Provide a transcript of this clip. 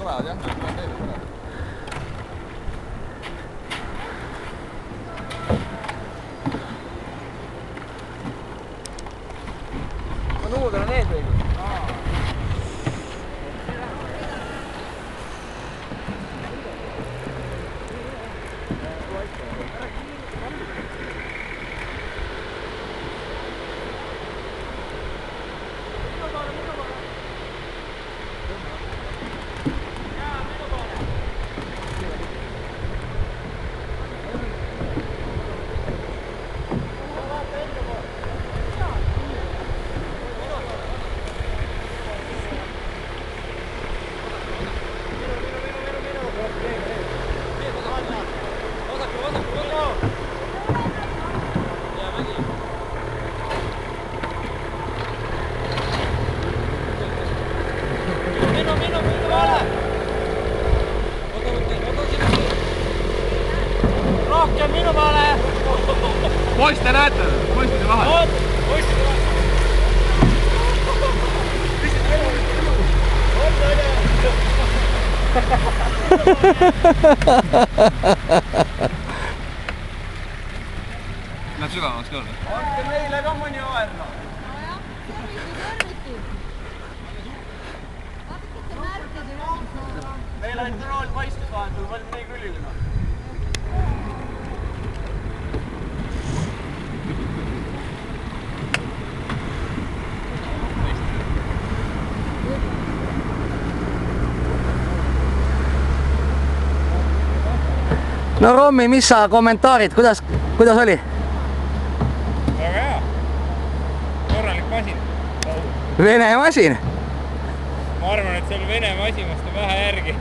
tulevad jah, tulevad teile tulevad. Nuud on eesliigus. Rohkem minu peale! Poiss te näete? Poistide vahel? Poistide vahel! Läheb sügavamaks ka olla? Andke meile ka mõni aerna! Nojah, terviti! Vaadake märkida üles. Meil ainult rool paistis vahetul, valm nii külilina. No Rommi, mis sa kommentaarid, kuidas oli? Väga hea. Korralik masin. Vene masin? Ma arvan, et seal Vene masinast on vähe järgi.